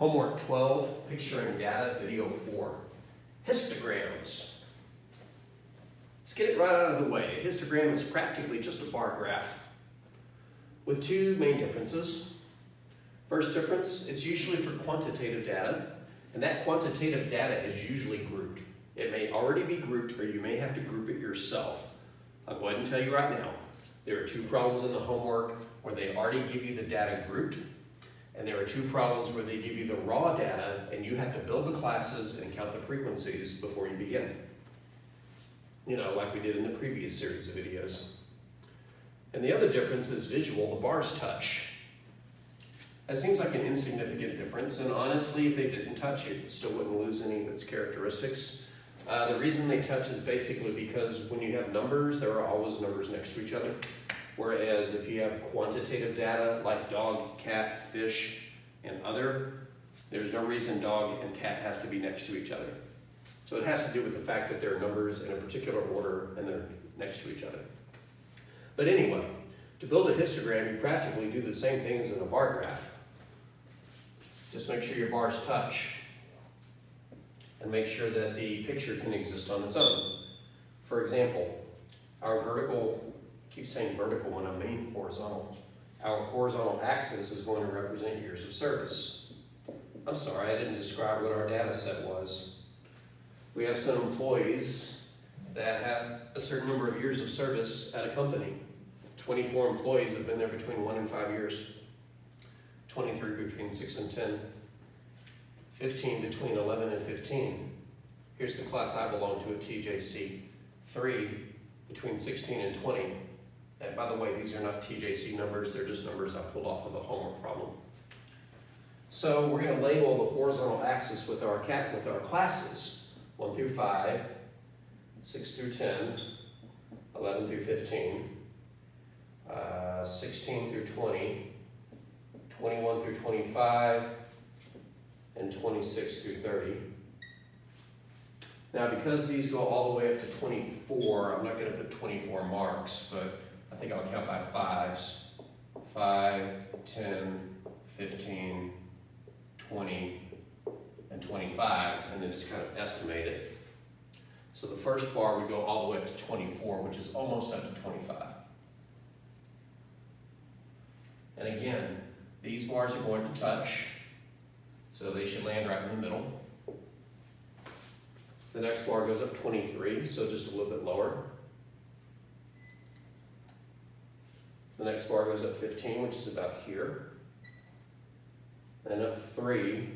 Homework 12, Picturing Data, Video 4. Histograms. Let's get it right out of the way. A histogram is practically just a bar graph with two main differences. First difference, it's usually for quantitative data, and that quantitative data is usually grouped. It may already be grouped, or you may have to group it yourself. I'll go ahead and tell you right now, there are two problems in the homework where they already give you the data grouped, and there are two problems where they give you the raw data, and you have to build the classes and count the frequencies before you begin. You know, like we did in the previous series of videos. And the other difference is visual, the bars touch. That seems like an insignificant difference, and honestly, if they didn't touch it still wouldn't lose any of its characteristics. The reason they touch is basically because when you have numbers, there are always numbers next to each other. Whereas if you have quantitative data like dog, cat, fish, and other, there's no reason dog and cat has to be next to each other. So it has to do with the fact that there are numbers in a particular order and they're next to each other. But anyway, to build a histogram, you practically do the same thing as in a bar graph. Just make sure your bars touch and make sure that the picture can exist on its own. For example, our vertical, I keep saying vertical when I mean horizontal. Our horizontal axis is going to represent years of service. I'm sorry, I didn't describe what our data set was. We have some employees that have a certain number of years of service at a company. 24 employees have been there between 1 and 5 years. 23 between 6 and 10. 15 between 11 and 15. Here's the class I belong to at TJC. 3 between 16 and 20. And by the way, these are not TJC numbers, they're just numbers I pulled off of a homework problem. So we're going to label the horizontal axis with our classes, 1 through 5, 6 through 10, 11 through 15, 16 through 20, 21 through 25, and 26 through 30. Now, because these go all the way up to 24, I'm not going to put 24 marks, but I think I'll count by fives. 5, 10, 15, 20, and 25, and then just kind of estimate it. So the first bar would go all the way up to 24, which is almost up to 25. And again, these bars are going to touch, so they should land right in the middle. The next bar goes up 23, so just a little bit lower. The next bar goes up 15, which is about here. And up 3,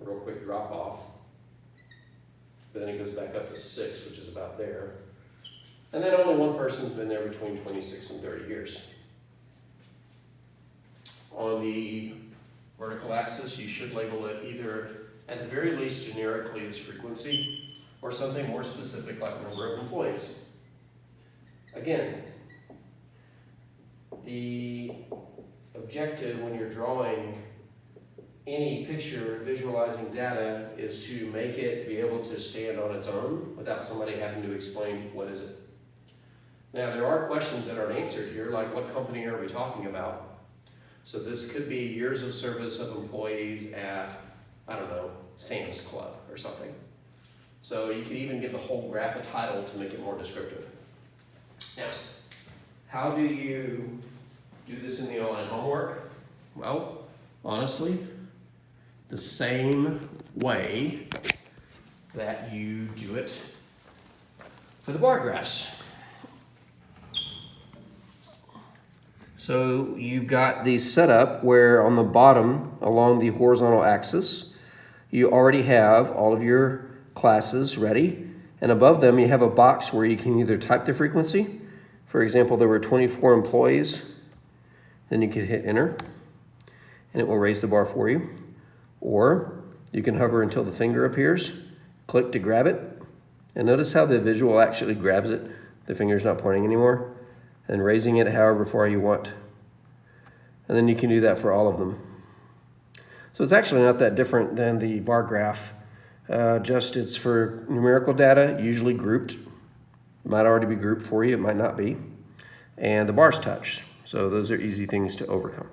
a real quick drop off. But then it goes back up to 6, which is about there. And then only one person's been there between 26 and 30 years. On the vertical axis, you should label it either, at the very least, generically as frequency, or something more specific like number of employees. Again, the objective when you're drawing any picture visualizing data is to make it be able to stand on its own without somebody having to explain what is it. Now, there are questions that aren't answered here, like what company are we talking about? So this could be years of service of employees at, I don't know, Sam's Club or something. So you could even give the whole graph a title to make it more descriptive. Now, how do you do this in the online homework? Well, honestly, the same way that you do it for the bar graphs. So you've got the setup where on the bottom along the horizontal axis, you already have all of your classes ready, and above them you have a box where you can either type the frequency. For example, there were 24 employees, then you could hit enter and it will raise the bar for you. Or you can hover until the finger appears, click to grab it, and notice how the visual actually grabs it. The finger's not pointing anymore, and raising it however far you want. And then you can do that for all of them. So it's actually not that different than the bar graph, just it's for numerical data, usually grouped. It might already be grouped for you, it might not be. And the bars touch, so those are easy things to overcome.